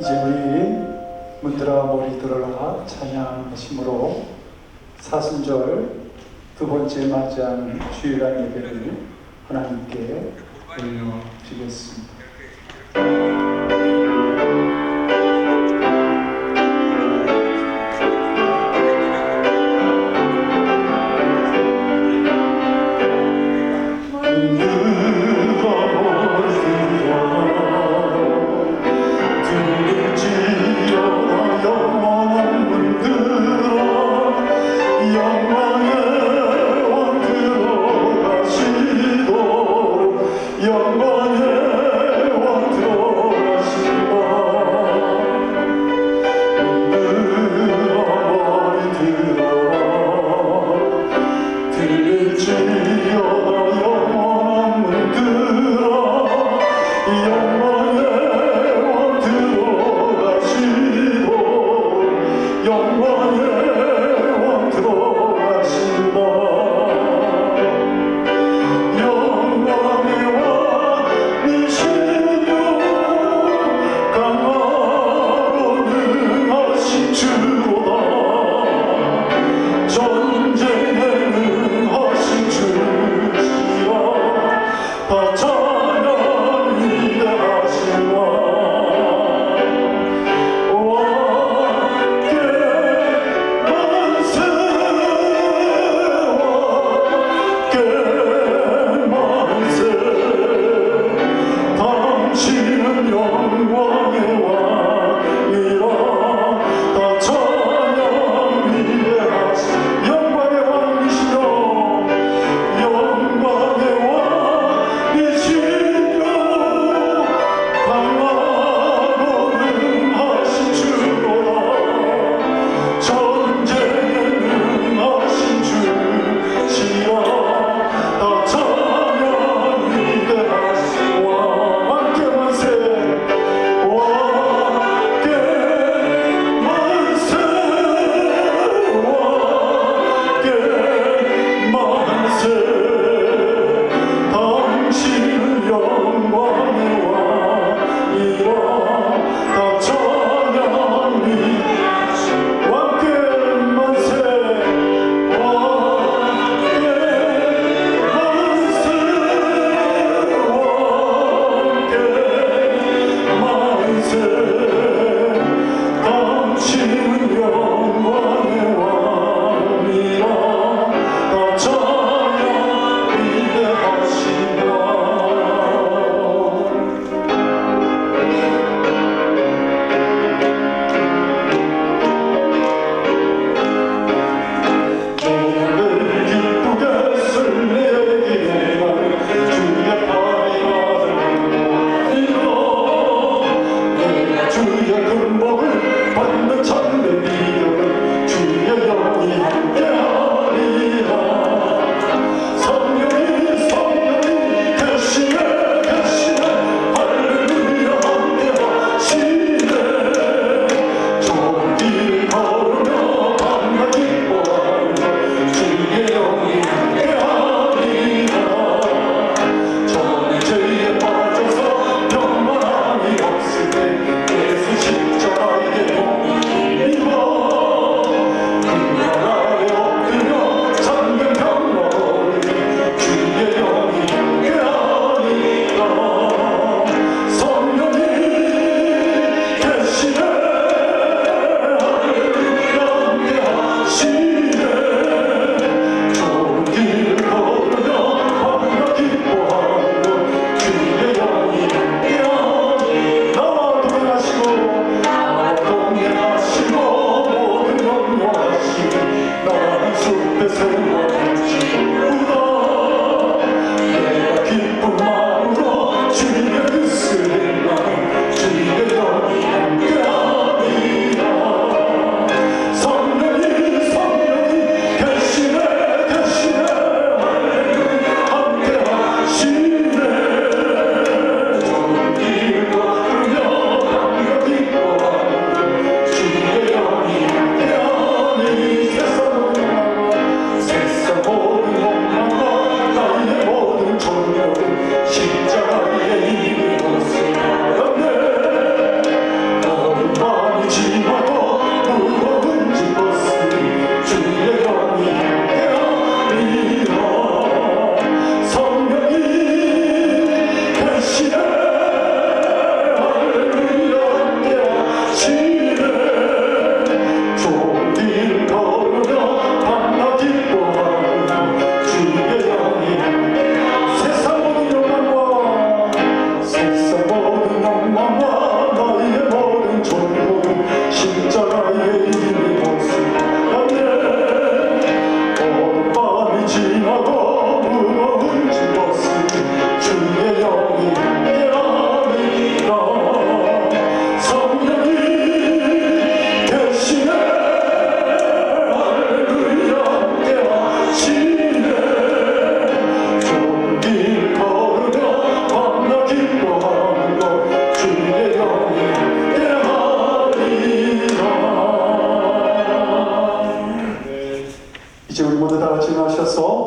이제 우리 문드라 머리 들어라 찬양하심으로 사순절 두 번째 맞이하는 주일날 예배를 하나님께 올려드리겠습니다.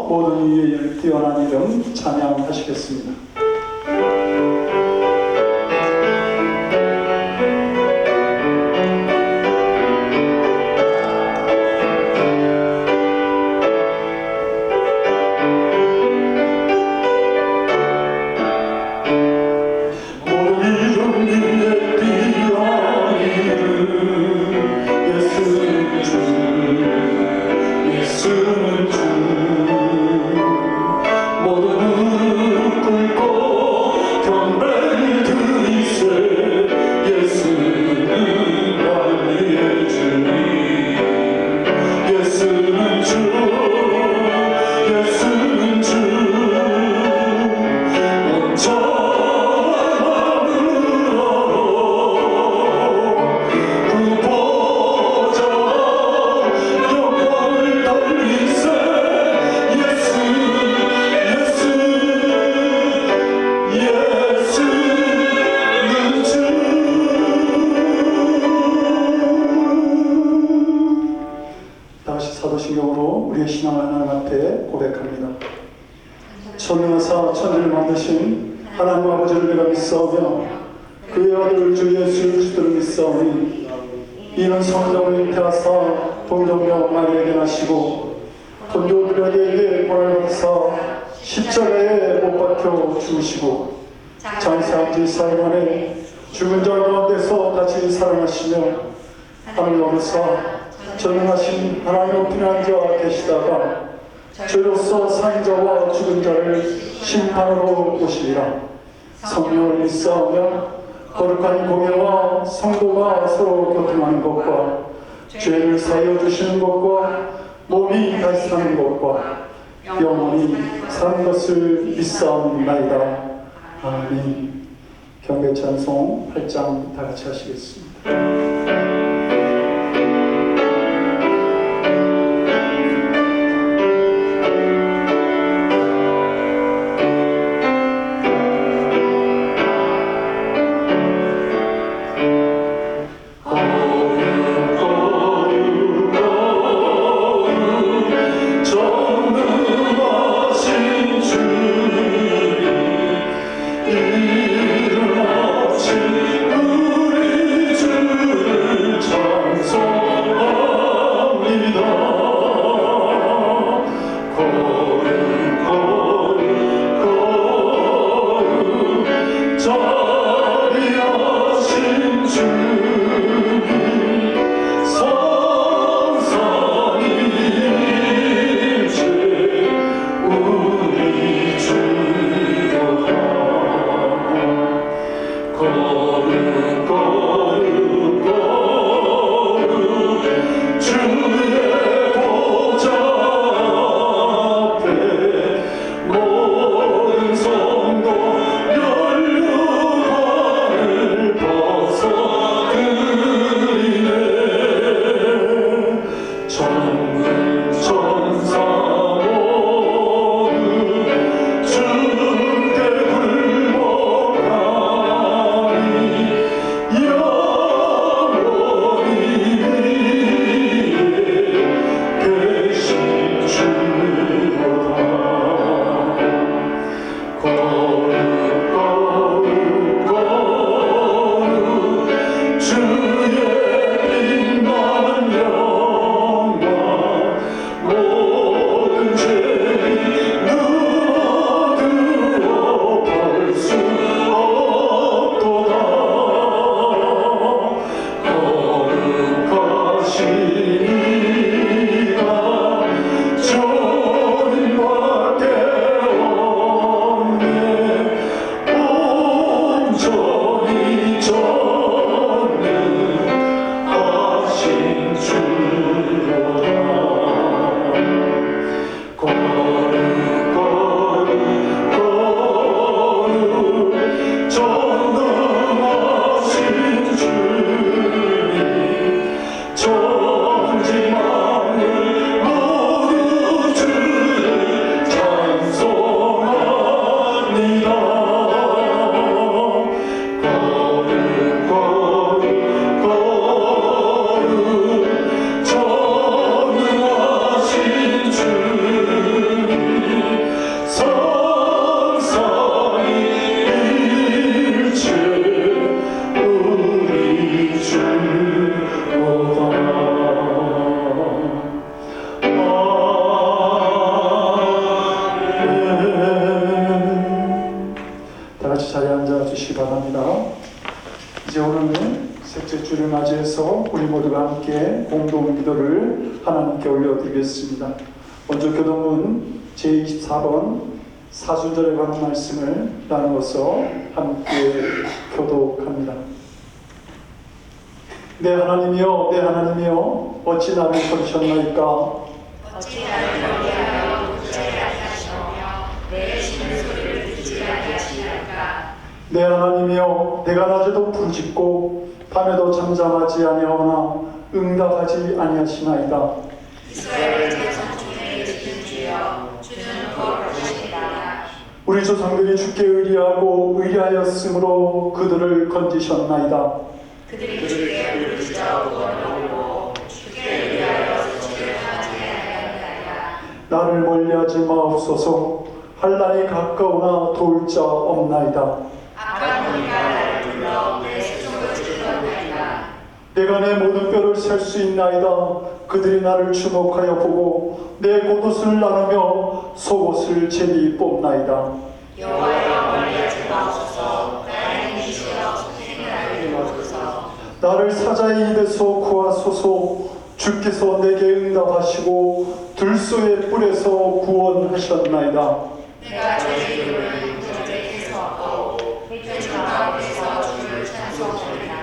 모든 이의 뛰어난 이름 찬양하시겠습니다. 사도신경으로 우리의 신앙을 하나님 앞에 고백합니다. 천하사 천지를 만드신 하나님 아버지를 내가 믿사오며 그의 아들 주 예수 그리스도를 믿사오니 이는 성령을 잉태하사 동정녀 마리아에게 나시고 본교 빌라도에게 고난을 받으사 십자가에 못 박혀 죽으시고 장사한 지 4일 만에 죽은 자 가운데서 다시 살아나시며 하늘 오르사 전능하신 하나님 높이 앉아 계시다가 죄로서 산 자와 죽은 자를 심판으로 오시리라. 성령을 믿사오며 거룩한 공예와 성도가 서로 교통하는 것과 죄를 사하여 주시는 것과 몸이 다시 사는 것과 영원히 사는 것을 믿사옵나이다. 아멘. 경배찬송 8장 다 같이 하시겠습니다. 우리 주를 맞이해서 우리 모두가 함께 공동 기도를 하나님께 올려드리겠습니다. 먼저 교동문 제24번 사순절에 관한 말씀을 나누어서 함께 교독합니다. 내 하나님이여, 내 하나님이여, 어찌 나를 버리셨나이까? 어찌 나를 버리하여 도저히 아니하시며 내 쉬는 소리를 듣지 아니하시나이까? 내 하나님이여, 내가 낮에도 부르짖고 밤에도 잠잠하지 아니하오나 응답하지 아니하시나이다. 이스라엘의 자손 중에 계신 주여, 주는 거룩하시니라. 우리 조상들이 주께 의리하고 의리하였으므로 그들을 건지셨나이다. 그들이 주께 부르짖어 구원을 얻고 주께 의하여 주를 하지 아니하였나이다. 나를 멀리하지 마옵소서. 환난이 가까우나 도울 자 없나이다. 악한 무리가 나를 불러 내 수종을 찔렀나이다. 내가 내 모든 뼈를 셀 수 있나이다. 그들이 나를 주목하여 보고 내 겉옷을 나누며 속옷을 제비 뽑나이다. 여호와여, 멀리하지 마옵소서. 나의 이시여 선생님 나를 도와소서. 나를 사자의 입에서 구하소서. 주께서 내게 응답하시고 들소의 뿔에서 구원하셨나이다. 내가 주의 이름을 인정해서 얻고 백전 가운데서 주를 찬송하리이다.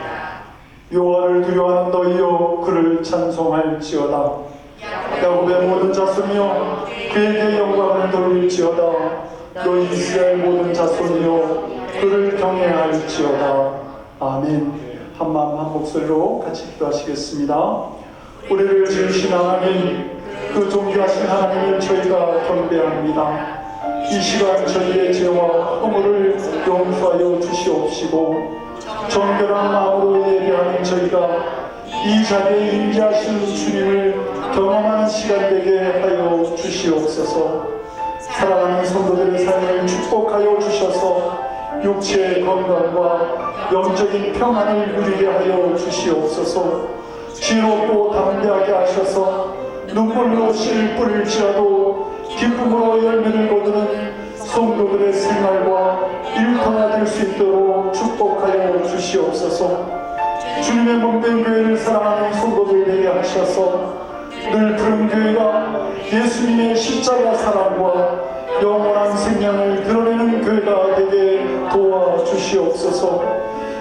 여호와를 두려워하는 너희여, 그를 찬송할지어다. 야곱의 모든 자손이여, 그에게 영광을 돌릴지어다. 너희 이스라엘 모든 자손이여, 그를 경외할지어다. 아멘. 한마음 한 목소리로 같이 기도하시겠습니다. 우리를 지으신 하나님, 그 존귀하신 하나님을 저희가 경배합니다. 이 시간 저희의 죄와 허물을 용서하여 주시옵시고 정결한 마음으로 예배하는 저희가 이 자리에 임재하신 주님을 경험하는 시간 되게 하여 주시옵소서. 사랑하는 성도들의 삶을 축복하여 주셔서 육체의 건강과 영적인 평안을 누리게 하여 주시옵소서. 지혜롭고 담대하게 하셔서 눈물로 씨를 뿌릴지라도 기쁨으로 열매를 거두는 성도들의 생활과 일터가 될 수 있도록 축복하여 주시옵소서. 주님의 몸된 교회를 사랑하는 성도들 되게 하셔서 늘 푸른 교회가 예수님의 십자가 사랑과 영원한 생명을 드러내는 교회가 되게 도와주시옵소서.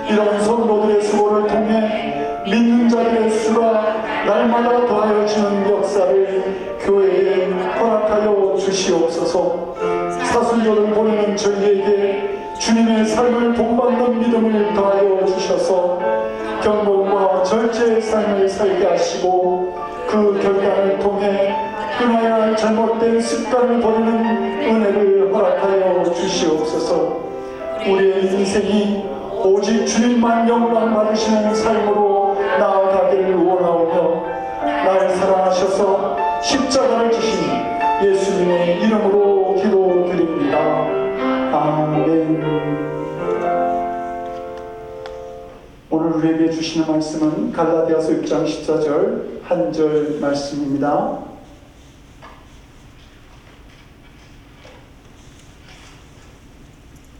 이런 성도들의 수고를 통해 믿는 자들의 수가 날마다 더하여지는 역사를 교회에 허락하여 주시옵소서. 사순절을 보내는 저희에게 주님의 삶을 본받는 믿음을 더하여 주셔서 경건과 절제의 삶을 살게 하시고 그 결단을 통해 끊어야 할 잘못된 습관을 버리는 은혜를 허락하여 주시옵소서. 우리의 인생이 오직 주님만 영광 받으시는 삶으로 나아가기를 원하오며 나를 사랑하셔서 십자가를 지신 예수님의 이름으로 기도드립니다. 아멘. 오늘 우리에게 주시는 말씀은 갈라디아서 6장 14절 한 절 말씀입니다.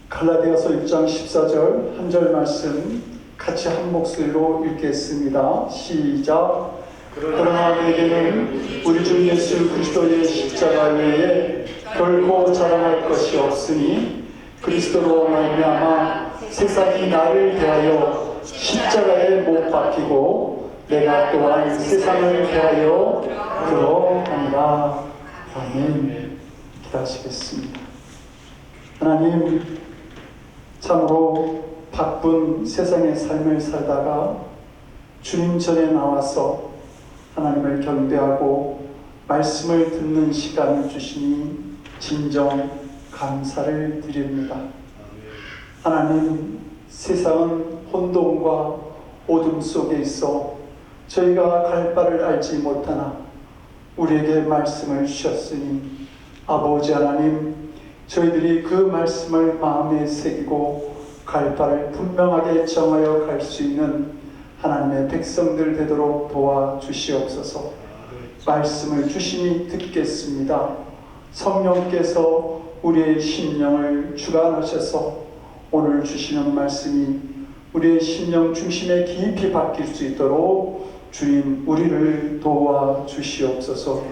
갈라디아서 6장 14절 한 절 말씀 같이 한 목소리로 읽겠습니다. 시작. 그러나 내게는 우리 주 예수 그리스도의 십자가 외에 결코 자랑할 것이 없으니 그리스도로 말미암아 세상이 나를 대하여 십자가에 못 박히고 내가 또한 세상을 대하여 그러하니라. 아멘. 기도하시겠습니다. 하나님, 참으로 바쁜 세상의 삶을 살다가 주님 전에 나와서 하나님을 경배하고 말씀을 듣는 시간을 주시니 진정 감사를 드립니다. 하나님, 세상은 혼돈과 어둠 속에 있어 저희가 갈 바를 알지 못하나 우리에게 말씀을 주셨으니 아버지 하나님, 저희들이 그 말씀을 마음에 새기고 갈 바를 분명하게 정하여 갈 수 있는 하나님의 백성들 되도록 도와주시옵소서. 말씀을 주시니 듣겠습니다. 성령께서 우리의 심령을 주관하셔서 오늘 주시는 말씀이 우리의 심령 중심에 깊이 박힐 수 있도록 주님 우리를 도와주시옵소서.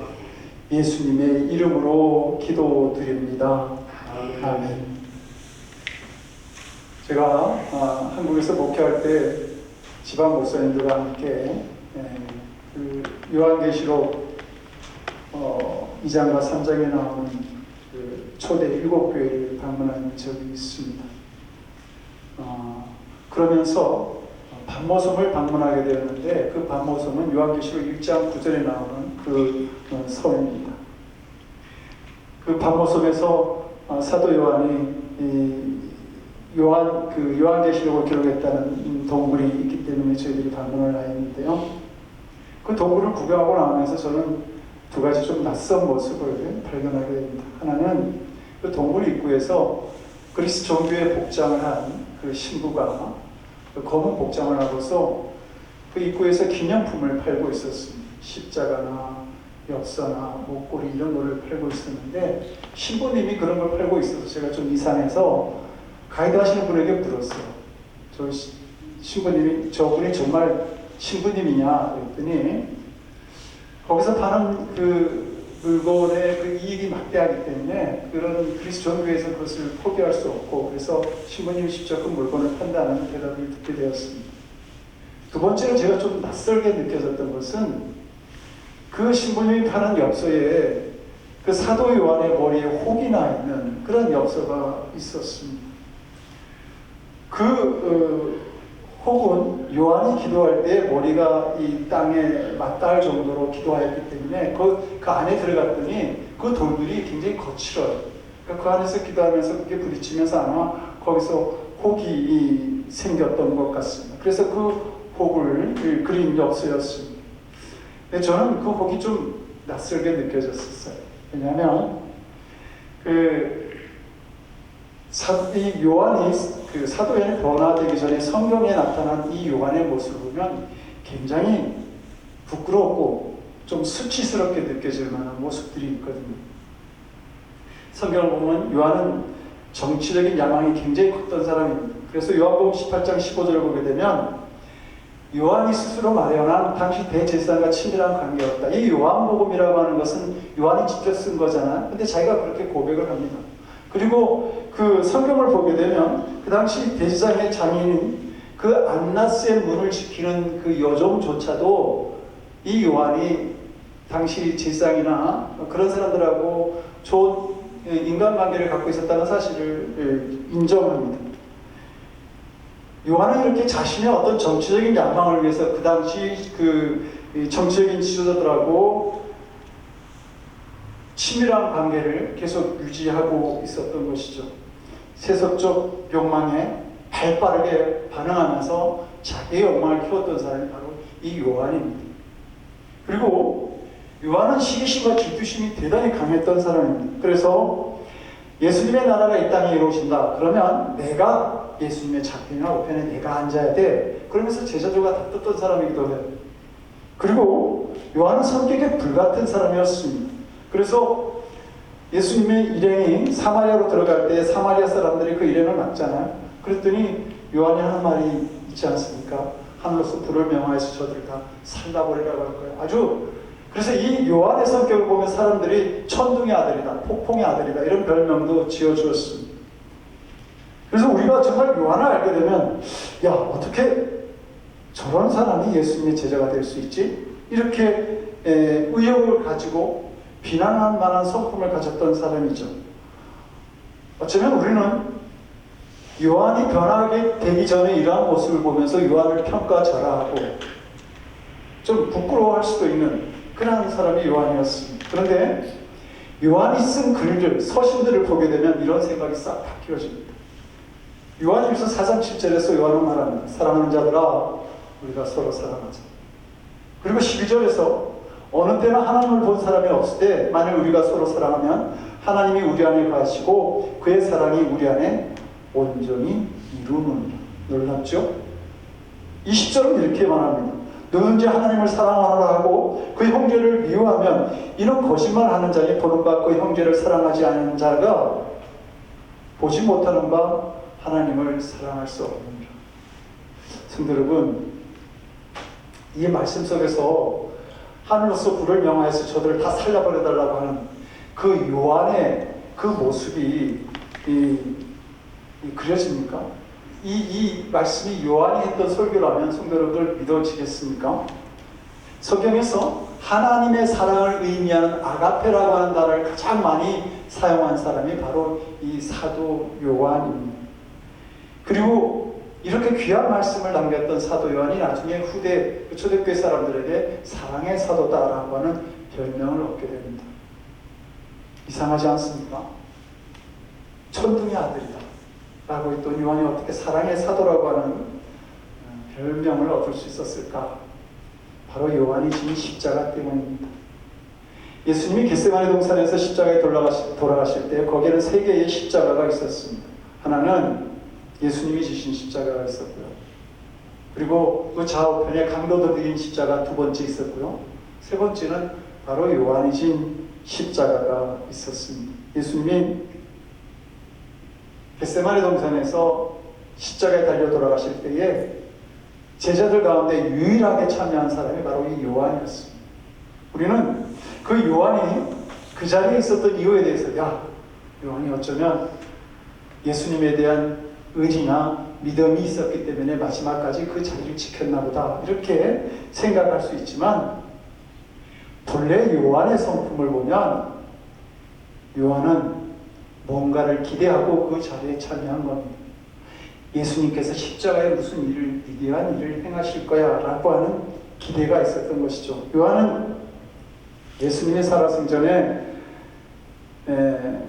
예수님의 이름으로 기도드립니다. 아멘. 제가 한국에서 목회할 때 지방 목사님들과 함께 그 요한계시록 2장과 3장에 나오는 그 초대 7교회를 방문한 적이 있습니다. 그러면서 반모섬을 방문하게 되었는데 그 반모섬은 요한계시록 1장 9절에 나오는 그 섬입니다. 그 반모섬에서 사도 요한이 요한계시록을 기록했다는 동굴이 있기 때문에 저희들이 방문을 하였는데요. 그 동굴을 구경하고 나오면서 저는 두 가지 좀 낯선 모습을 발견하게 됩니다. 하나는 그 동굴 입구에서 그리스 정교의 복장을 한 그 신부가 그 검은 복장을 하고서 그 입구에서 기념품을 팔고 있었습니다. 십자가나 엽서나 목걸이 이런 거를 팔고 있었는데 신부님이 그런 걸 팔고 있어서 제가 좀 이상해서 가이드 하시는 분에게 물었어요. 저 신부님이 저분이 정말 신부님이냐 그랬더니 거기서 파는 그 물건의 그 이익이 막대하기 때문에 그런 그리스 종교에서 그것을 포기할 수 없고 그래서 신부님이 직접 그 물건을 판다는 대답을 듣게 되었습니다. 두 번째로 제가 좀 낯설게 느껴졌던 것은 그 신부님이 파는 엽서에 그 사도 요한의 머리에 혹이 나 있는 그런 엽서가 있었습니다. 혹은 요한이 기도할 때 머리가 이 땅에 맞닿을 정도로 기도하였기 때문에 그 안에 들어갔더니 그 돌들이 굉장히 거칠어요. 그러니까 그 안에서 기도하면서 그게 부딪히면서 아마 거기서 혹이 생겼던 것 같습니다. 그래서 그 혹을 그린 엽서였습니다. 근데 저는 그 혹이 좀 낯설게 느껴졌었어요. 왜냐하면 이 요한이 그 사도 요한이 변화되기 전에 성경에 나타난 이 요한의 모습을 보면 굉장히 부끄럽고 좀 수치스럽게 느껴질 만한 모습들이 있거든요. 성경을 보면 요한은 정치적인 야망이 굉장히 컸던 사람입니다. 그래서 요한복음 18장 15절을 보게 되면 요한이 스스로 말해요. 당시 대제사장과 친밀한 관계였다. 이 요한복음이라고 하는 것은 요한이 직접 쓴 거잖아요. 근데 자기가 그렇게 고백을 합니다. 그리고 그 성경을 보게 되면 그 당시 대제사장의 장인인 그 안나스의 문을 지키는 그 여종조차도 이 요한이 당시 제사장이나 그런 사람들하고 좋은 인간관계를 갖고 있었다는 사실을 인정합니다. 요한은 이렇게 자신의 어떤 정치적인 야망을 위해서 그 당시 그 정치적인 지도자들하고 친밀한 관계를 계속 유지하고 있었던 것이죠. 세속적 욕망에 발빠르게 반응하면서 자기의 욕망을 키웠던 사람이 바로 이 요한입니다. 그리고 요한은 시기심과 질투심이 대단히 강했던 사람입니다. 그래서 예수님의 나라가 이 땅에 이루어진다. 그러면 내가 예수님의 좌편이나 우편에 내가 앉아야 돼. 그러면서 제자들과 다퉜던 사람이기도 해요. 그리고 요한은 성격에 불같은 사람이었습니다. 그래서 예수님의 일행이 사마리아로 들어갈 때 사마리아 사람들이 그 일행을 막잖아요. 그랬더니 요한이 하는 말이 있지 않습니까? 하늘로서 불을 명하여서 저들을 다 살라버리라고 할 거예요. 그래서 이 요한의 성격을 보면 사람들이 천둥의 아들이다, 폭풍의 아들이다 이런 별명도 지어주었습니다. 그래서 우리가 정말 요한을 알게 되면 야 어떻게 저런 사람이 예수님의 제자가 될 수 있지? 이렇게 의욕을 가지고 비난할 만한 성품을 가졌던 사람이죠. 어쩌면 우리는 요한이 변하게 되기 전에 이러한 모습을 보면서 요한을 평가절하하고 좀 부끄러워할 수도 있는 그런 사람이 요한이었습니다. 그런데 요한이 쓴 글들, 서신들을 보게 되면 이런 생각이 싹 바뀌어집니다. 요한일서 4장 7절에서 요한은 말합니다. 사랑하는 자들아 우리가 서로 사랑하자. 그리고 12절에서 어느 때나 하나님을 본 사람이 없을 때 만일 우리가 서로 사랑하면 하나님이 우리 안에 거하시고 그의 사랑이 우리 안에 온전히 이루느니라. 놀랍죠? 20절은 이렇게 말합니다. 누군지 하나님을 사랑하노라 하고 그 형제를 미워하면 이는 거짓말하는 자니 보는 바 그 형제를 사랑하지 않는 자가 보지 못하는 바 하나님을 사랑할 수 없느니라. 성도 여러분, 이 말씀 속에서 하늘로서 불을 명하여서 저들을 다 살려버려달라고 하는 그 요한의 그 모습이 그려집니까? 이 말씀이 요한이 했던 설교라면 성도 여러분들 믿어지겠습니까? 성경에서 하나님의 사랑을 의미하는 아가페라고 하는 단어를 가장 많이 사용한 사람이 바로 이 사도 요한입니다. 그리고 이렇게 귀한 말씀을 남겼던 사도 요한이 나중에 후대 초대교회 사람들에게 사랑의 사도다라고 하는 별명을 얻게 됩니다. 이상하지 않습니까? 천둥의 아들이다 라고 했던 요한이 어떻게 사랑의 사도라고 하는 별명을 얻을 수 있었을까? 바로 요한이 진 십자가 때문입니다. 예수님이 겟세마네 동산에서 십자가에 돌아가실 때 거기에는 3개의 십자가가 있었습니다. 하나는 예수님이 지신 십자가가 있었고요. 그리고 그 좌우편에 강도도 들인 십자가 2번째 있었고요. 3번째는 바로 요한이 진 십자가가 있었습니다. 예수님이 겟세마네 동산에서 십자가에 달려 돌아가실 때에 제자들 가운데 유일하게 참여한 사람이 바로 이 요한이었습니다. 우리는 그 요한이 그 자리에 있었던 이유에 대해서 요한이 어쩌면 예수님에 대한 의지나 믿음이 있었기 때문에 마지막까지 그 자리를 지켰나 보다 이렇게 생각할 수 있지만 본래 요한의 성품을 보면 요한은 뭔가를 기대하고 그 자리에 참여한 겁니다. 예수님께서 십자가에 무슨 일을 위대한 일을 행하실 거야 라고 하는 기대가 있었던 것이죠. 요한은 예수님의 살아생전에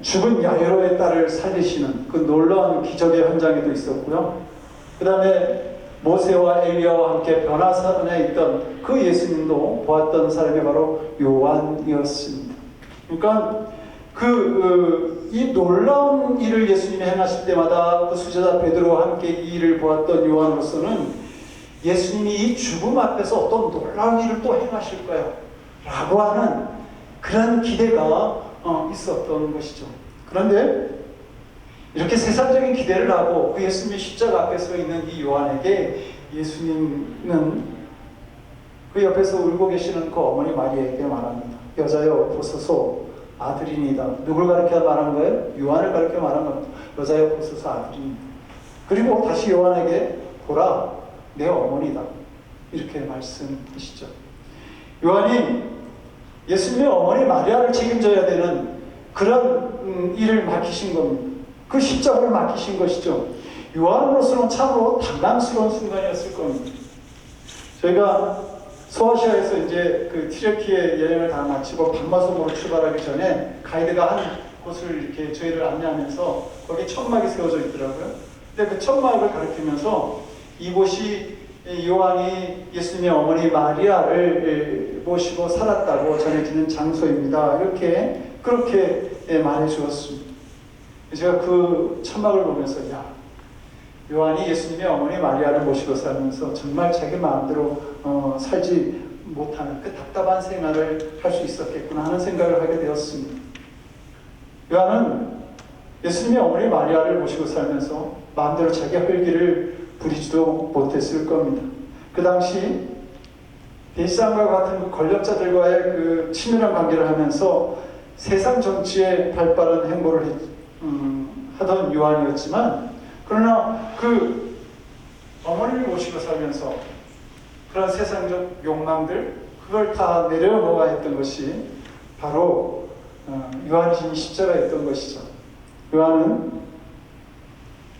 죽은 야이로의 딸을 살리시는 그 놀라운 기적의 현장에도 있었고요. 그 다음에 모세와 엘리야와 함께 변화산에 있던 그 예수님도 보았던 사람이 바로 요한이었습니다. 그러니까 이 놀라운 일을 예수님이 행하실 때마다 그 수제자 베드로와 함께 이 일을 보았던 요한으로서는 예수님이 이 죽음 앞에서 어떤 놀라운 일을 또 행하실 거야 라고 하는 그런 기대가 있었던 것이죠. 그런데 이렇게 세상적인 기대를 하고 그 예수님이 십자가 앞에 서 있는 이 요한에게 예수님은 그 옆에서 울고 계시는 그 어머니 마리아에게 말합니다. 여자여 보소서 아들이니다. 누굴 가르쳐 말한 거예요? 요한을 가르쳐 말한 겁니다. 여자여 보소서 아들이니다. 그리고 다시 요한에게 보라 내 어머니다. 이렇게 말씀하시죠. 요한이 예수님의 어머니 마리아를 책임져야 되는 그런 일을 맡기신 겁니다. 그 십자가를 맡기신 것이죠. 요한으로서는 참으로 당당스러운 순간이었을 겁니다. 저희가 소아시아에서 이제 그 튀르키예 여행을 다 마치고 박마섬으로 출발하기 전에 가이드가 한 곳을 이렇게 저희를 안내하면서 거기에 천막이 세워져 있더라고요. 근데 그 천막을 가리키면서 이곳이 요한이 예수님의 어머니 마리아를 모시고 살았다고 전해지는 장소입니다. 그렇게 말해 주었습니다. 제가 그 천막을 보면서 요한이 예수님의 어머니 마리아를 모시고 살면서 정말 자기 마음대로 살지 못하는 그 답답한 생활을 할 수 있었겠구나 하는 생각을 하게 되었습니다. 요한은 예수님의 어머니 마리아를 모시고 살면서 마음대로 자기 할 길을 부리지도 못했을 겁니다. 그 당시 대지상과 같은 권력자들과의 그 친밀한 관계를 하면서 세상 정치에 발빠른 행보를 하던 요한이었지만, 그러나 그 어머니를 모시고 살면서 그런 세상적 욕망들, 그걸 다 내려놓아 했던 것이 바로 요한이 진 십자가였던 것이죠. 요한은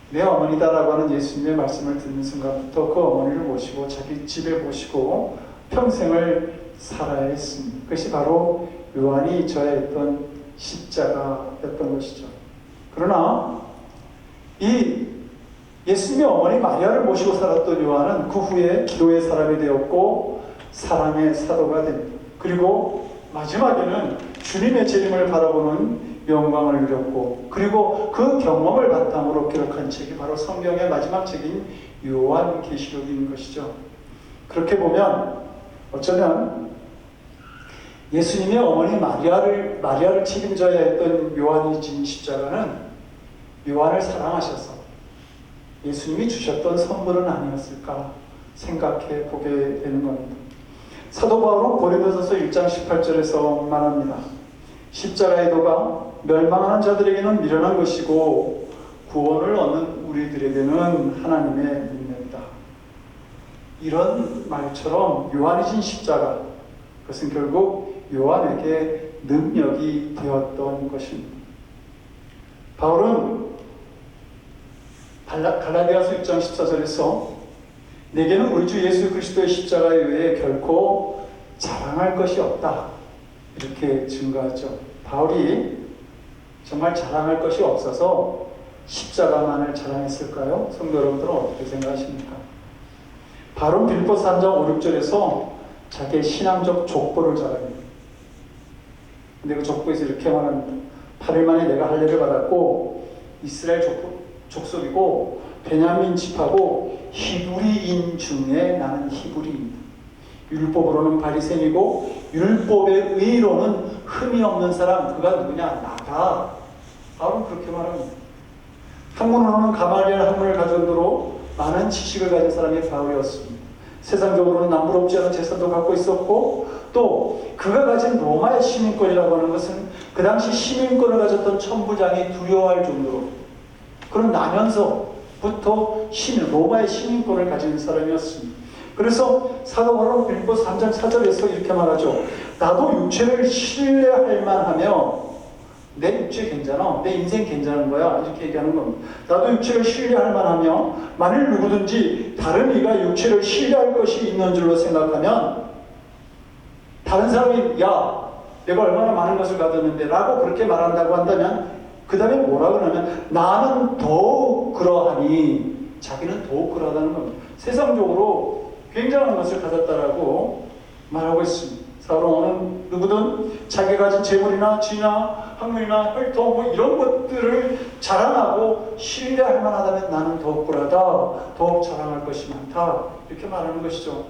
내 어머니다라고 하는 예수님의 말씀을 듣는 순간부터 그 어머니를 모시고 자기 집에 모시고 평생을 살아야 했습니다. 그것이 바로 요한이 져야 했던 십자가였던 것이죠. 그러나 이 예수님의 어머니 마리아를 모시고 살았던 요한은 그 후에 기도의 사람이 되었고 사랑의 사도가 됩니다. 그리고 마지막에는 주님의 재림을 바라보는 영광을 누렸고, 그리고 그 경험을 바탕으로 기록한 책이 바로 성경의 마지막 책인 요한계시록인 것이죠. 그렇게 보면 어쩌면 예수님의 어머니 마리아를 책임져야 했던 요한이 진 십자가는 요한을 사랑하셔서 예수님이 주셨던 선물은 아니었을까 생각해 보게 되는 겁니다. 사도 바울은 고린도전서 1장 18절에서 말합니다. 십자가의 도가 멸망하는 자들에게는 미련한 것이고 구원을 얻는 우리들에게는 하나님의 능력이다. 이런 말처럼 요한이 진 십자가, 그것은 결국 요한에게 능력이 되었던 것입니다. 바울은 갈라디아서 6장 14절에서 내게는 우리 주 예수 그리스도의 십자가에 의해 결코 자랑할 것이 없다, 이렇게 증거하죠. 바울이 정말 자랑할 것이 없어서 십자가만을 자랑했을까요? 성도 여러분들은 어떻게 생각하십니까? 바울은 빌립보서 3장 5, 6절에서 자기의 신앙적 족보를 자랑합니다. 근데 그 족보에서 이렇게 말합니다. 8일 만에 내가 할례를 받았고 이스라엘 족속이고 베냐민 지파고 히브리인 중에 나는 히브리인이다. 율법으로는 바리새인이고 율법의 의로는 흠이 없는 사람, 그가 누구냐? 나다. 바울은 그렇게 말합니다. 학문으로는 가말리엘 학문을 가진 정도로 많은 지식을 가진 사람이 바울이었습니다. 세상적으로는 남부럽지 않은 재산도 갖고 있었고, 또 그가 가진 로마의 시민권이라고 하는 것은 그 당시 시민권을 가졌던 천부장이 두려워할 정도로, 그런 나면서부터 로마의 시민권을 가진 사람이었습니다. 그래서 사도 바울은 빌립보서 3장 4절에서 이렇게 말하죠. 나도 육체를 신뢰할 만하며, 내 육체 괜찮아, 내 인생 괜찮은 거야, 이렇게 얘기하는 겁니다. 나도 육체를 신뢰할 만하며 만일 누구든지 다른 이가 육체를 신뢰할 것이 있는 줄로 생각하면, 다른 사람이 야 내가 얼마나 많은 것을 가졌는데 라고 그렇게 말한다고 한다면 그 다음에 뭐라 그러냐면 나는 더욱 그러하니, 자기는 더욱 그러하다는 겁니다. 세상적으로 굉장한 것을 가졌다라고 말하고 있습니다. 사람은 누구든 자기가 가진 재물이나 지나 학문이나 혈통 뭐 이런 것들을 자랑하고 신뢰할 만하다면 나는 더욱 굴하다, 더욱 자랑할 것이 많다, 이렇게 말하는 것이죠.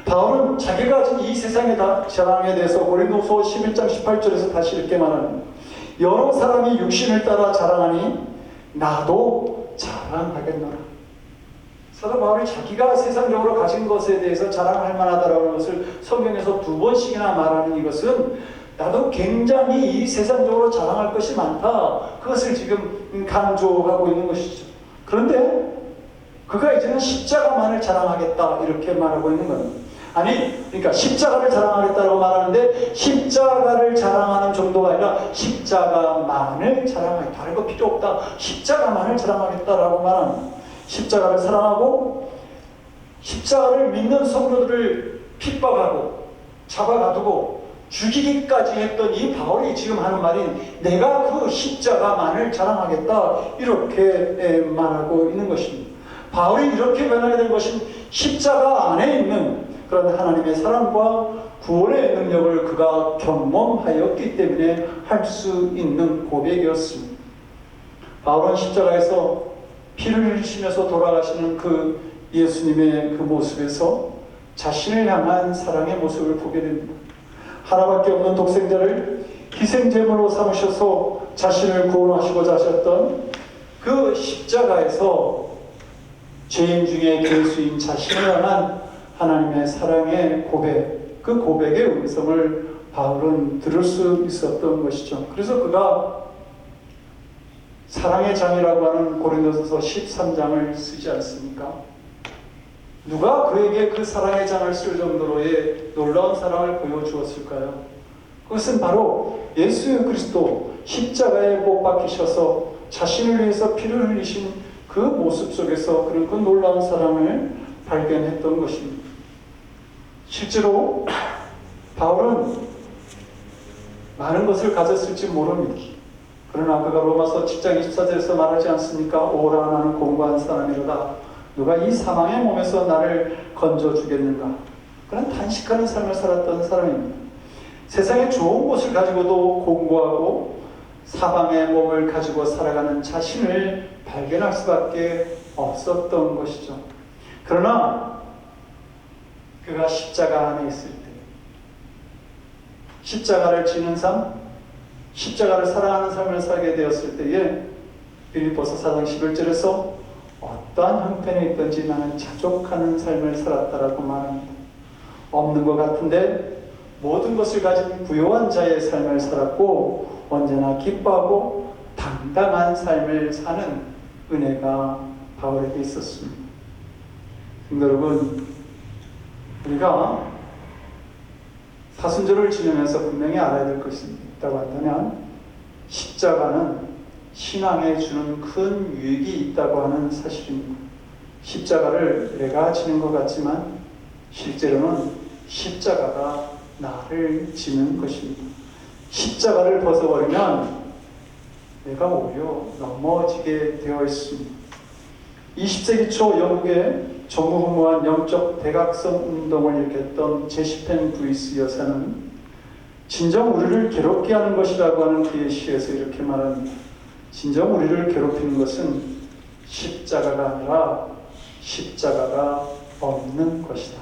바울은 자기가 가진 이 세상의 자랑에 대해서 고린도서 11장 18절에서 다시 이렇게 말합니다. 여러 사람이 육신을 따라 자랑하니 나도 자랑하겠노라. 사도 바울이 자기가 세상적으로 가진 것에 대해서 자랑할 만하다라는 것을 성경에서 2번씩이나 말하는 이것은 나도 굉장히 이 세상적으로 자랑할 것이 많다, 그것을 지금 강조하고 있는 것이죠. 그런데 그가 이제는 십자가만을 자랑하겠다, 이렇게 말하고 있는 겁니다. 아니, 그러니까 십자가를 자랑하겠다고 말하는데 십자가를 자랑하는 정도가 아니라 십자가만을 자랑하겠다, 다른 거 필요 없다, 십자가만을 자랑하겠다라고 말합니다. 십자가를 사랑하고 십자가를 믿는 성도들을 핍박하고 잡아가두고 죽이기까지 했던 이 바울이 지금 하는 말이 내가 그 십자가만을 자랑하겠다, 이렇게 말하고 있는 것입니다. 바울이 이렇게 변하게 된 것은 십자가 안에 있는 그런 하나님의 사랑과 구원의 능력을 그가 경험하였기 때문에 할 수 있는 고백이었습니다. 바울은 십자가에서 피를 흘리시면서 돌아가시는 그 예수님의 그 모습에서 자신을 향한 사랑의 모습을 보게 됩니다. 하나밖에 없는 독생자를 희생제물로 삼으셔서 자신을 구원하시고자 하셨던 그 십자가에서 죄인 중에 괴수인 자신을 향한 하나님의 사랑의 고백, 그 고백의 음성을 바울은 들을 수 있었던 것이죠. 그래서 그가 사랑의 장이라고 하는 고린도전서 13장을 쓰지 않습니까? 누가 그에게 그 사랑의 장을 쓸 정도로의 놀라운 사랑을 보여주었을까요? 그것은 바로 예수 그리스도 십자가에 못 박히셔서 자신을 위해서 피를 흘리신 그 모습 속에서 그런 그 놀라운 사랑을 발견했던 것입니다. 실제로 바울은 많은 것을 가졌을지 모릅니다. 그러나 그가 로마서 7장 24절에서 말하지 않습니까? 오라, 나는 공고한 사람이로다. 누가 이 사망의 몸에서 나를 건져주겠는가? 그런 단식하는 삶을 살았던 사람입니다. 세상에 좋은 것을 가지고도 공고하고 사방의 몸을 가지고 살아가는 자신을 발견할 수밖에 없었던 것이죠. 그러나 그가 십자가 안에 있을 때, 십자가를 지는 삶, 십자가를 사랑하는 삶을 살게 되었을 때에 빌립보서 4장 11절에서 어떠한 형편에 있든지 나는 자족하는 삶을 살았다라고 말합니다. 없는 것 같은데 모든 것을 가진 부요한 자의 삶을 살았고 언제나 기뻐하고 당당한 삶을 사는 은혜가 바울에게 있었습니다. 여러분, 우리가 사순절을 지내면서 분명히 알아야 될 것이 있다고 한다면 십자가는 신앙에 주는 큰 유익이 있다고 하는 사실입니다. 십자가를 내가 지는 것 같지만 실제로는 십자가가 나를 지는 것입니다. 십자가를 벗어버리면 내가 오히려 넘어지게 되어 있습니다. 20세기 초 영국의 전무후무한 영적 대각성 운동을 일으켰던 제시펜 브루이스 여사는 진정 우리를 괴롭게 하는 것이라고 하는 그의 시에서 이렇게 말합니다. 진정 우리를 괴롭히는 것은 십자가가 아니라 십자가가 없는 것이다.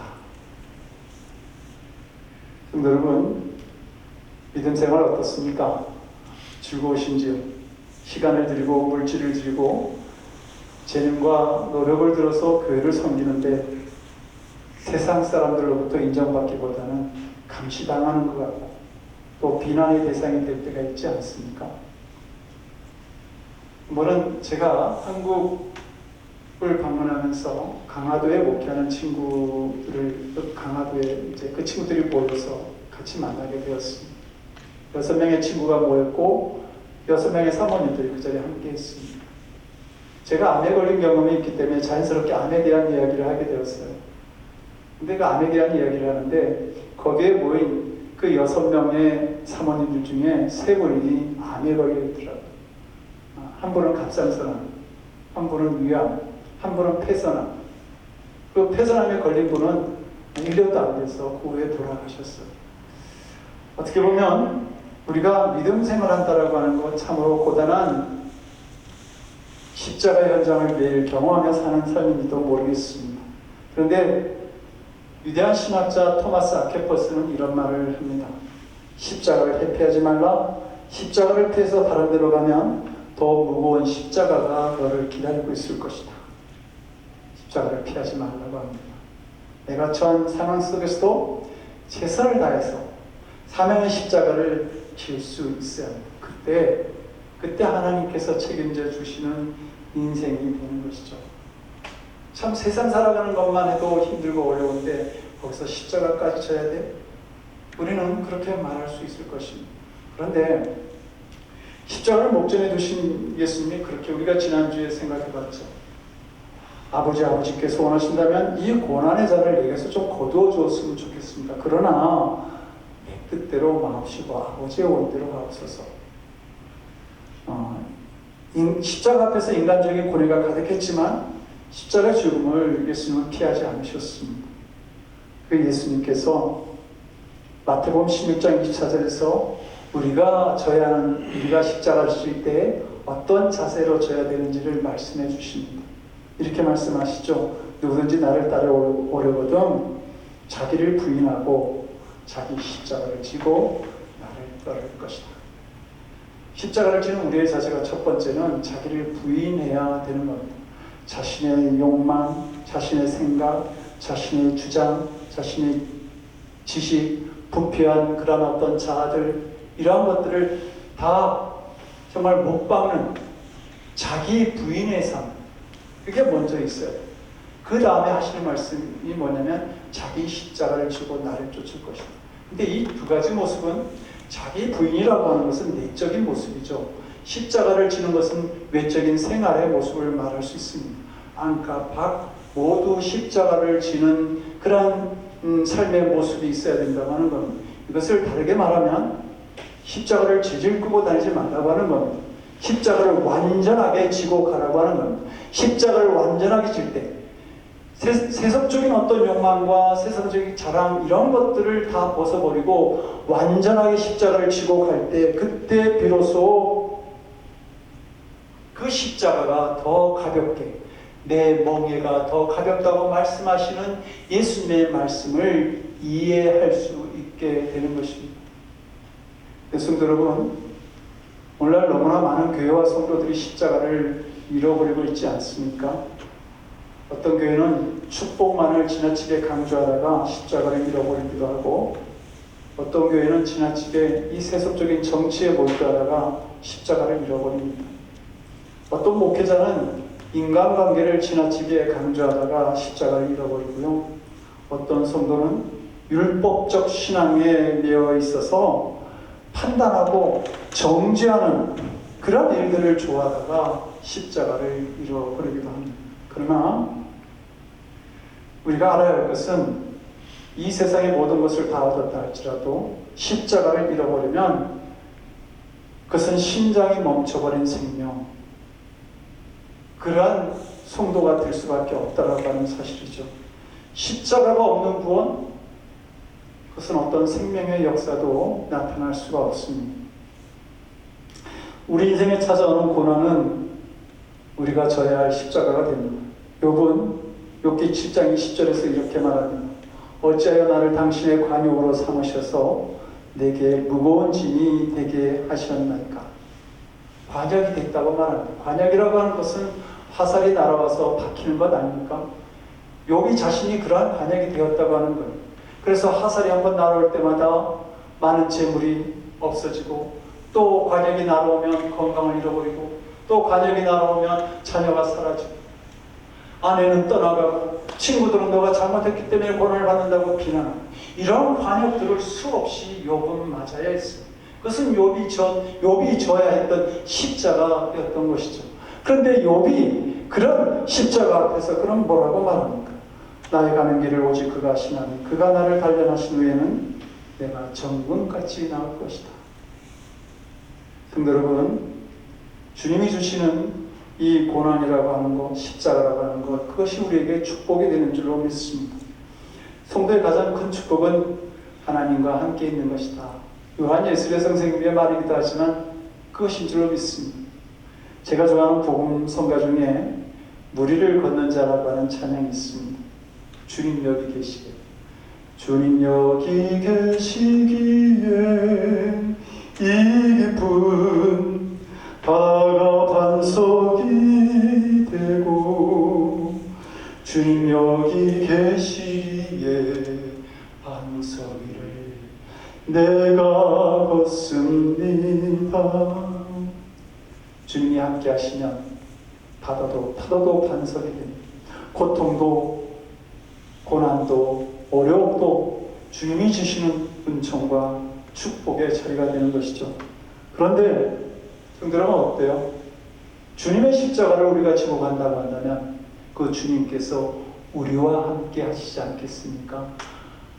여러분, 믿음 생활 어떻습니까? 즐거우신지요? 시간을 들이고 물질을 들이고 재능과 노력을 들어서 교회를 섬기는데 세상 사람들로부터 인정받기보다는 감시당하는 것 같고 또 비난의 대상이 될 때가 있지 않습니까? 뭐는 제가 한국을 방문하면서 강화도에 목회하는 친구들을 강화도에 이제 그 친구들이 모여서 같이 만나게 되었습니다. 6명의 친구가 모였고 6명의 사모님들이 그 자리에 함께 했습니다. 제가 암에 걸린 경험이 있기 때문에 자연스럽게 암에 대한 이야기를 하게 되었어요. 근데 그 암에 대한 이야기를 하는데 거기에 모인 그 6명의 사모님들 중에 3분이 암에 걸려 있더라고요. 한 분은 갑상선암, 한 분은 위암, 한 분은 폐선암. 그 폐선암에 걸린 분은 1년도 안 돼서 그 후에 돌아가셨어요. 어떻게 보면 우리가 믿음 생활한다라고 하는 건 참으로 고단한 십자가 현장을 매일 경험하며 사는 삶인지도 모르겠습니다. 그런데 위대한 신학자 토마스 아케퍼스는 이런 말을 합니다. 십자가를 회피하지 말라. 십자가를 피해서 다른 데로 가면 더 무거운 십자가가 너를 기다리고 있을 것이다. 십자가를 피하지 말라고 합니다. 내가 처한 상황 속에서도 최선을 다해서 사명의 십자가를 질 수 있어야 합니다. 그때 하나님께서 책임져 주시는 인생이 되는 것이죠. 참 세상 살아가는 것만 해도 힘들고 어려운데 거기서 십자가까지 져야 돼? 우리는 그렇게 말할 수 있을 것입니다. 그런데 십자가를 목전에 두신 예수님이 그렇게 우리가 지난주에 생각해봤죠. 아버지께서 원하신다면 이 고난의 자를 내게서 좀 거두어 주었으면 좋겠습니다. 그러나 내 뜻대로 마옵시고 아버지의 원대로 가옵소서. 십자가 앞에서 인간적인 고뇌가 가득했지만 십자가 죽음을 예수님은 피하지 않으셨습니다. 그 예수님께서 마태복음 16장 24절에서 우리가 십자가를 질 때 어떤 자세로 져야 되는지를 말씀해 주십니다. 이렇게 말씀하시죠. 누구든지 나를 따라오려거든 자기를 부인하고 자기 십자가를 지고 나를 따를 것이다. 십자가를 지는 우리의 자세가 첫 번째는 자기를 부인해야 되는 겁니다. 자신의 욕망, 자신의 생각, 자신의 주장, 자신의 지식, 부패한 그런 어떤 자아들, 이러한 것들을 다 정말 못 박는 자기 부인의 삶, 그게 먼저 있어요. 그 다음에 하시는 말씀이 뭐냐면 자기 십자가를 지고 나를 쫓을 것이다. 근데 이 두 가지 모습은 자기 부인이라고 하는 것은 내적인 모습이죠. 십자가를 지는 것은 외적인 생활의 모습을 말할 수 있습니다. 안과 밖 모두 십자가를 지는 그런 삶의 모습이 있어야 된다고 하는 겁니다. 이것을 다르게 말하면 십자가를 질질 끄고 다니지 말라고 하는 겁니다. 십자가를 완전하게 지고 가라고 하는 겁니다. 십자가를 완전하게 질 때 세속적인 어떤 욕망과 세상적인 자랑 이런 것들을 다 벗어버리고 완전하게 십자가를 지고 갈 때 그때 비로소 그 십자가가 더 가볍게 내 멍에가 더 가볍다고 말씀하시는 예수님의 말씀을 이해할 수 있게 되는 것입니다. 성도 여러분, 오늘날 너무나 많은 교회와 성도들이 십자가를 잃어버리고 있지 않습니까? 어떤 교회는 축복만을 지나치게 강조하다가 십자가를 잃어버리기도 하고, 어떤 교회는 지나치게 이 세속적인 정치에 몰두하다가 십자가를 잃어버립니다. 어떤 목회자는 인간관계를 지나치게 강조하다가 십자가를 잃어버리고요. 어떤 성도는 율법적 신앙에 매여 있어서 판단하고 정죄하는 그런 일들을 좋아하다가 십자가를 잃어버리기도 합니다. 그러나 우리가 알아야 할 것은 이 세상의 모든 것을 다 얻었다 할지라도 십자가를 잃어버리면 그것은 심장이 멈춰버린 생명, 그러한 성도가 될 수밖에 없다라고 하는 사실이죠. 십자가가 없는 구원, 그것은 어떤 생명의 역사도 나타날 수가 없습니다. 우리 인생에 찾아오는 고난은 우리가 져야 할 십자가가 됩니다. 욥은 욥기 7장 20절에서 이렇게 말합니다. 어찌하여 나를 당신의 관용으로 삼으셔서 내게 무거운 짐이 되게 하셨나이까. 관역이 됐다고 말합니다. 관역이라고 하는 것은 화살이 날아와서 박히는 것 아닙니까? 욥이 자신이 그러한 관역이 되었다고 하는 거예요. 그래서 화살이 한번 날아올 때마다 많은 재물이 없어지고, 또 관역이 날아오면 건강을 잃어버리고, 또 관역이 날아오면 자녀가 사라지고, 아내는 떠나가고, 친구들은 너가 잘못했기 때문에 고난을 받는다고 비난하고, 이런 관역들을 수없이 욥은 맞아야 했습니다. 그것은 욥이 져야 했던 십자가였던 것이죠. 그런데 욥이 그런 십자가 앞에서 그럼 뭐라고 말합니까? 나의 가는 길을 오직 그가 하시나니 그가 나를 단련하신 후에는 내가 정금같이 나올 것이다. 성도 여러분, 주님이 주시는 이 고난이라고 하는 것, 십자가라고 하는 것, 그것이 우리에게 축복이 되는 줄로 믿습니다. 성도의 가장 큰 축복은 하나님과 함께 있는 것이다. 요한 예수의 선생님의 말이기도 하지만 그것인 줄로 믿습니다. 제가 좋아하는 복음 성가 중에 무리를 걷는 자라고 하는 찬양이 있습니다. 주님 여기 계시게, 주님 여기 계시기에 이 기쁨 바가 반석이 되고, 주님 여기 계시기에 반석 위를 내가 걷습니다. 주님이 함께 하시면 바다도 파도도 반석이 됩니다. 고통도 고난도 어려움도 주님이 주시는 은총과 축복의 자리가 되는 것이죠. 그런데 성도라면 어때요? 주님의 십자가를 우리가 지고 간다고 한다면 그 주님께서 우리와 함께 하시지 않겠습니까?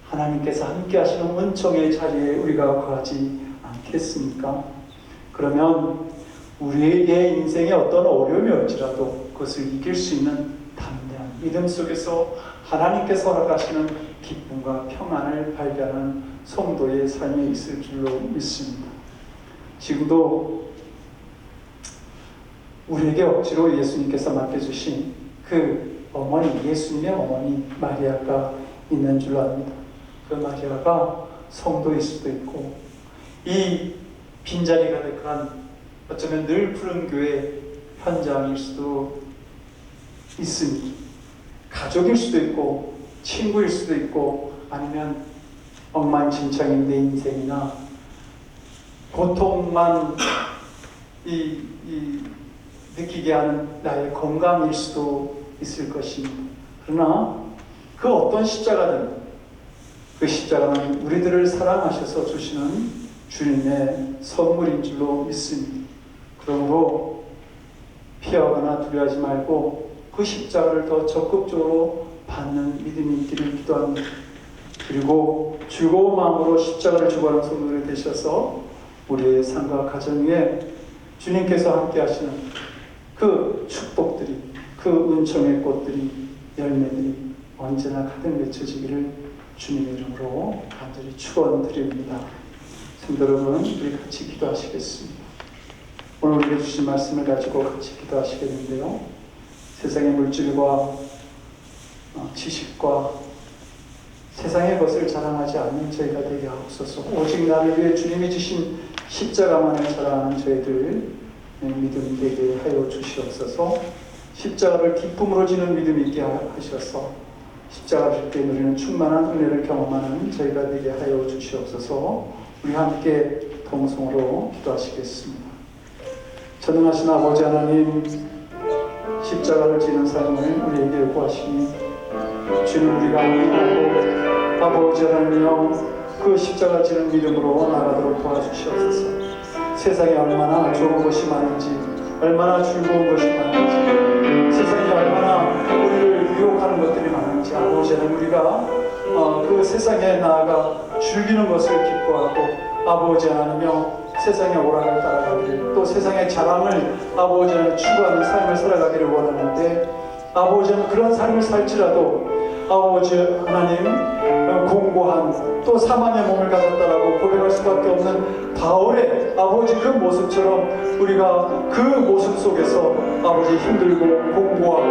하나님께서 함께 하시는 은총의 자리에 우리가 거하지 않겠습니까? 그러면 우리의 인생에 어떤 어려움이 올지라도 그것을 이길 수 있는 담대한 믿음 속에서 하나님께서 허락하시는 기쁨과 평안을 발견하는 성도의 삶이 있을 줄로 믿습니다. 지금도 우리에게 억지로 예수님께서 맡겨주신 그 어머니, 예수님의 어머니 마리아가 있는 줄로 압니다. 그 마리아가 성도일 수도 있고, 이 빈자리 가득한 어쩌면 늘 푸른 교회 현장일 수도 있습니다. 가족일 수도 있고, 친구일 수도 있고, 아니면 엉망진창인 내 인생이나 고통만 느끼게 하는 나의 건강일 수도 있을 것입니다. 그러나 그 어떤 십자가든 그 십자가는 우리들을 사랑하셔서 주시는 주님의 선물인 줄로 믿습니다. 그러므로 피하거나 두려워하지 말고 그 십자가를 더 적극적으로 받는 믿음이 있기를 기도합니다. 그리고 즐거운 마음으로 십자가를 지고 가는 성도들이 되셔서 우리의 삶과 가정 위에 주님께서 함께 하시는 그 축복들이, 그 은총의 꽃들이, 열매들이 언제나 가득 맺혀지기를 주님의 이름으로 간절히 축원드립니다. 성도 여러분, 우리 같이 기도하시겠습니다. 오늘 우리에게 주신 말씀을 가지고 같이 기도하시겠는데요. 세상의 물질과 지식과 세상의 것을 자랑하지 않는 저희가 되게 하옵소서. 오직 나를 위해 주님이 주신 십자가만을 자랑하는 저희들 믿음 되게 하여 주시옵소서. 십자가를 기쁨으로 지는 믿음 있게 하셔서 십자가를 질 때 누리는 충만한 은혜를 경험하는 저희가 되게 하여 주시옵소서. 우리 함께 동성으로 기도하시겠습니다. 전능하신 아버지 하나님, 십자가를 지는 삶을 우리에게 구하시니 주는 우리가 믿고 아버지 하나님이여 그 십자가 지는 믿음으로 나가도록 도와주시옵소서. 세상에 얼마나 좋은 것이 많은지, 얼마나 즐거운 것이 많은지, 세상에 얼마나 우리를 유혹하는 것들이 많은지 아버지 하나님, 우리가 그 세상에 나아가 즐기는 것을 기뻐하고 아버지 하나님이여 세상의 오락을 따라가기를, 또 세상의 자랑을 아버지 하나님 추구하는 삶을 살아가기를 원하는데 아버지 하나님 그런 삶을 살지라도 아버지 하나님 공고한 또 사망의 몸을 가졌다라고 고백할 수밖에 없는 바울의 아버지 그 모습처럼 우리가 그 모습 속에서 아버지 힘들고 공고하고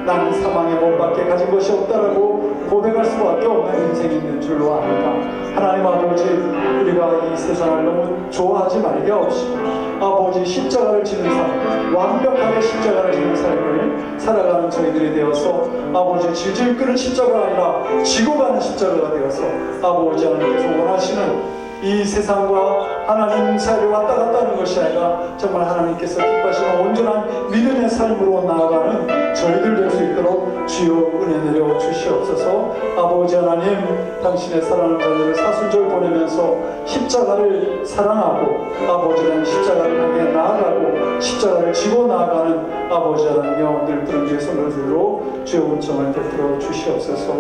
나는 사망의 몸밖에 가진 것이 없다라고 고백할 수밖에 없는 인생이 있는 줄로 압니다. 하나님 아버지, 우리가 이 세상을 너무 좋아하지 말게 하옵시고 아버지 십자가를 지는 삶, 완벽하게 십자가를 지는 삶을 살아가는 저희들이 되어서 아버지 질질 끄는 십자가가 아니라 지고 가는 십자가가 되어서 아버지 하나님께서 원하시는 이 세상과 하나님 사이를 왔다 갔다 하는 것이 아니라 정말 하나님께서 기뻐하시는 온전한 믿음의 삶으로 나아가는 저희들 될 수 있도록 주여 은혜 내려 주시옵소서. 아버지 하나님, 당신의 사랑하는 자들을 사순절 보내면서 십자가를 사랑하고 아버지 하나님 십자가를 향해 나아가고 십자가를 지고 나아가는 아버지 하나님여 늘 그런 위에 손을 들고 주여 은총을 베풀어 주시옵소서.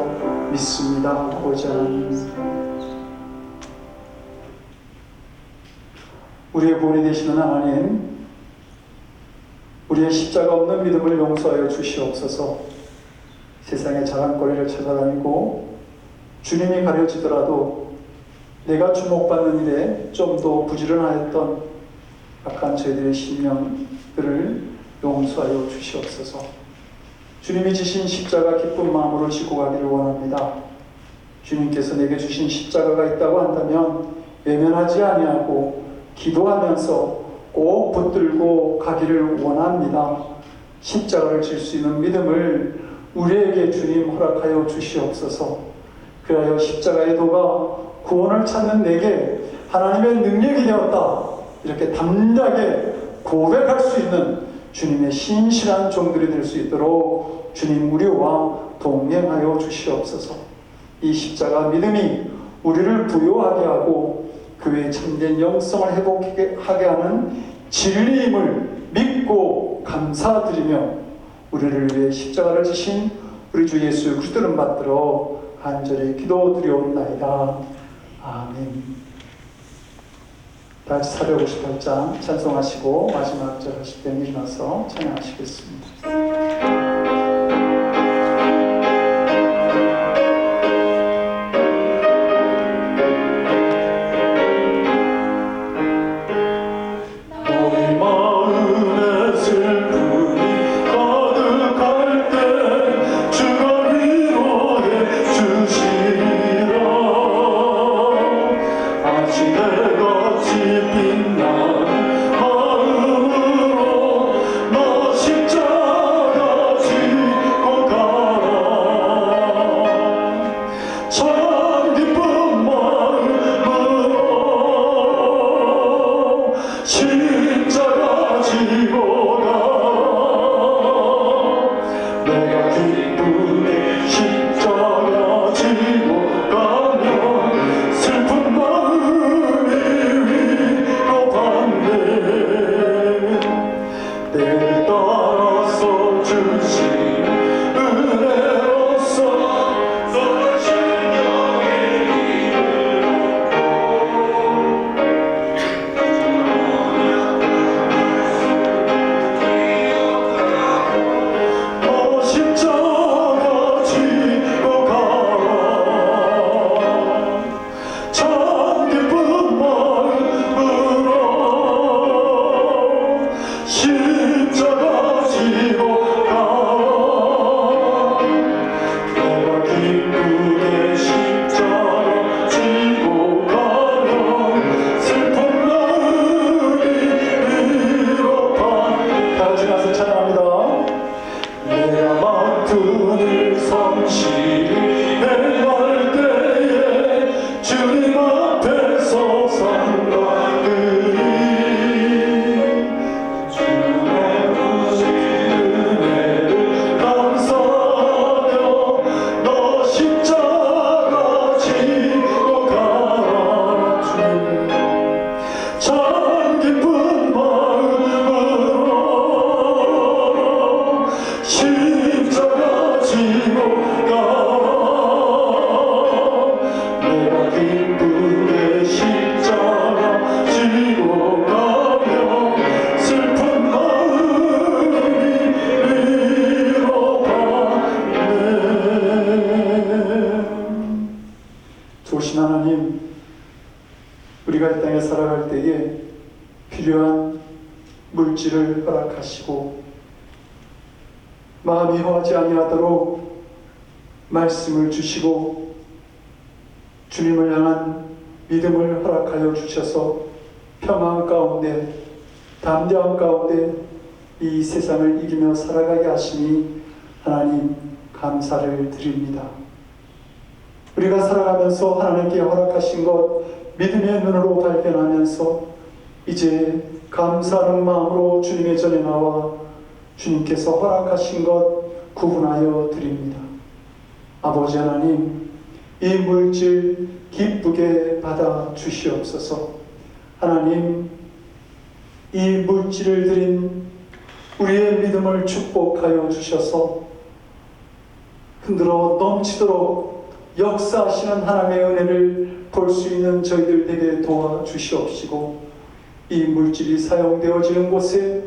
믿습니다. 아버지 하나님, 우리의 본이 되시는 하나님, 우리의 십자가 없는 믿음을 용서하여 주시옵소서. 세상의 자랑거리를 찾아다니고 주님이 가려지더라도 내가 주목받는 일에 좀 더 부지런하였던 악한 저희들의 심령들을 용서하여 주시옵소서. 주님이 지신 십자가 기쁜 마음으로 지고 가기를 원합니다. 주님께서 내게 주신 십자가가 있다고 한다면 외면하지 아니하고 기도하면서 꼭 붙들고 가기를 원합니다. 십자가를 질 수 있는 믿음을 우리에게 주님 허락하여 주시옵소서. 그리하여 십자가의 도가 구원을 찾는 내게 하나님의 능력이 되었다, 이렇게 담대하게 고백할 수 있는 주님의 신실한 종들이 될 수 있도록 주님 우리와 동행하여 주시옵소서. 이 십자가 믿음이 우리를 부요하게 하고 그 외에 참된 영성을 회복하게 하는 진리임을 믿고 감사드리며 우리를 위해 십자가를 지신 우리 주 예수 그리스도를 받들어 간절히 기도드리옵나이다. 아멘. 다시 458장 찬송하시고 마지막 절 하실 때 일어나서 찬양하시겠습니다. 슬픈 마음이 위로 받네. 참 기쁜 마음으로 십자가 지고 가 내가 기쁘게 십자가 지고 가며 슬픈 마음이 위로받네. 좋으신 하나님, 우리가 이 땅에 살아갈 때에 필요한 물질을 허락하시고 마음이 허하지 아니하도록 말씀을 주시고 주님을 향한 믿음을 허락하여 주셔서 평안 가운데 담대함 가운데 이 세상을 이기며 살아가게 하시니 하나님 감사를 드립니다. 우리가 살아가면서 하나님께 허락하신 것 믿음의 눈으로 발견하면서 이제 감사하는 마음으로 주님의 전에 나와 주님께서 허락하신 것 구분하여 드립니다. 아버지 하나님, 이 물질 기쁘게 받아 주시옵소서. 하나님, 이 물질을 드린 우리의 믿음을 축복하여 주셔서 흔들어 넘치도록 역사하시는 하나님의 은혜를 볼 수 있는 저희들 되게 도와주시옵시고 이 물질이 사용되어지는 곳에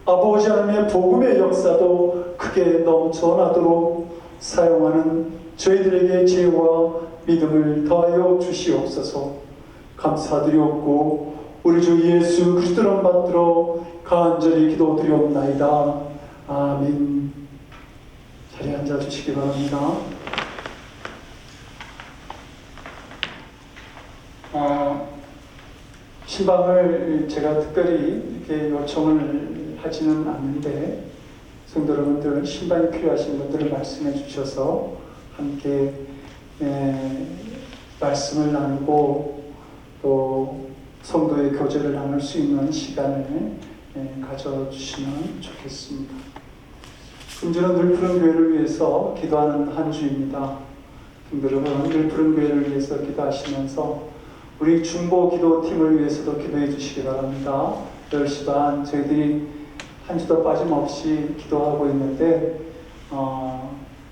아버지 하나님의 복음의 역사도 크게 넘쳐나도록 사용하는 저희들에게 지혜와 믿음을 더하여 주시옵소서. 감사드리옵고 우리 주 예수 그리스도를 받들어 간절히 기도드리옵나이다. 아멘. 자리에 앉아주시기 바랍니다. 신방을 제가 특별히 이렇게 요청을 하지는 않는데 성도 여러분들 신방이 필요하신 분들을 말씀해 주셔서 함께 말씀을 나누고 또 성도의 교제를 나눌 수 있는 시간을 가져주시면 좋겠습니다. 금주는 늘푸른 교회를 위해서 기도하는 한 주입니다. 성도 여러분, 늘푸른 교회를 위해서 기도하시면서 우리 중보 기도팀을 위해서도 기도해 주시기 바랍니다. 10시 반 저희들이 한 주도 빠짐없이 기도하고 있는데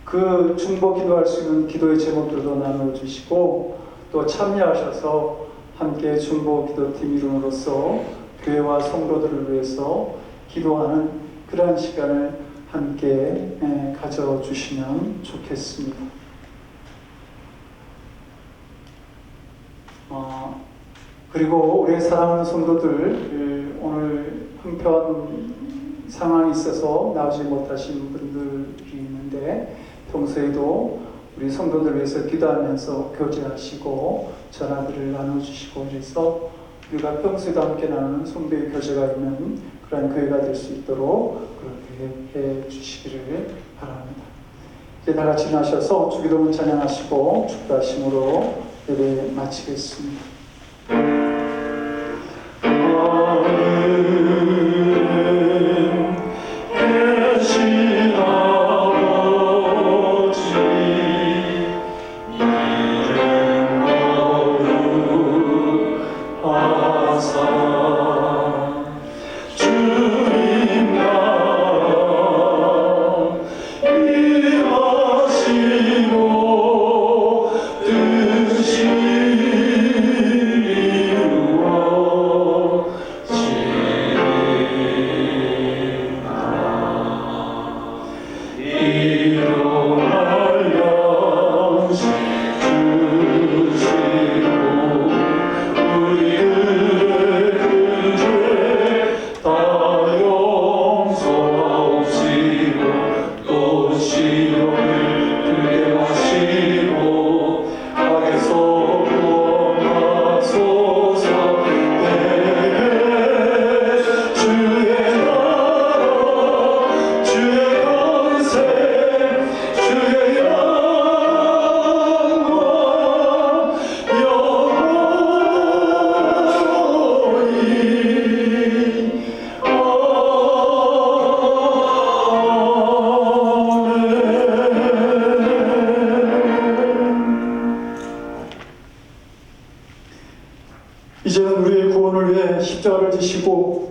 그 중보 기도할 수 있는 기도의 제목들도 나눠주시고 또 참여하셔서 함께 중보 기도팀 이름으로서 교회와 성도들을 위해서 기도하는 그러한 시간을 함께 가져주시면 좋겠습니다. 그리고 우리 사랑하는 성도들, 오늘 형편 상황이 있어서 나오지 못하신 분들이 있는데 평소에도 우리 성도들 위해서 기도하면서 교제하시고 전화들을 나눠주시고 그래서 우리가 평소에도 함께 나누는 성도의 교제가 있는 그런 교회가 될 수 있도록 그렇게 해주시기를 바랍니다. 이제 다 같이 나셔서 주기도문 찬양하시고 축도하심으로 예배 마치겠습니다. 위해 십자가를 지시고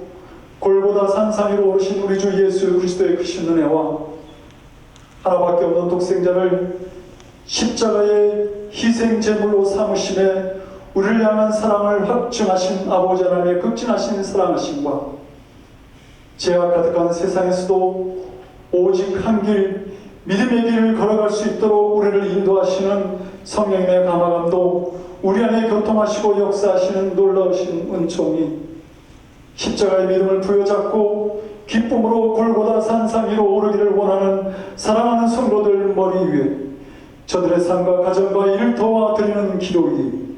골고다 산상 위로 오르신 우리 주 예수 그리스도의 크신 은혜와 하나밖에 없는 독생자를 십자가의 희생 제물로 삼으심에 우리를 향한 사랑을 확증하신 아버지 하나님의 극진하신 사랑하심과 죄악 가득한 세상에서도 오직 한 길, 믿음의 길을 걸어갈 수 있도록 우리를 인도하시는 성령님의 감화감도, 우리 안에 교통하시고 역사하시는 놀라우신 은총이 십자가의 믿음을 부여잡고 기쁨으로 골고다 산상 위로 오르기를 원하는 사랑하는 성도들 머리 위에 저들의 삶과 가정과 일터와 드리는 기도이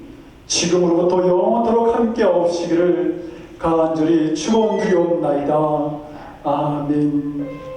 지금으로부터 영원토록 함께 없으시기를 간절히 축원드리옵나이다. 아멘.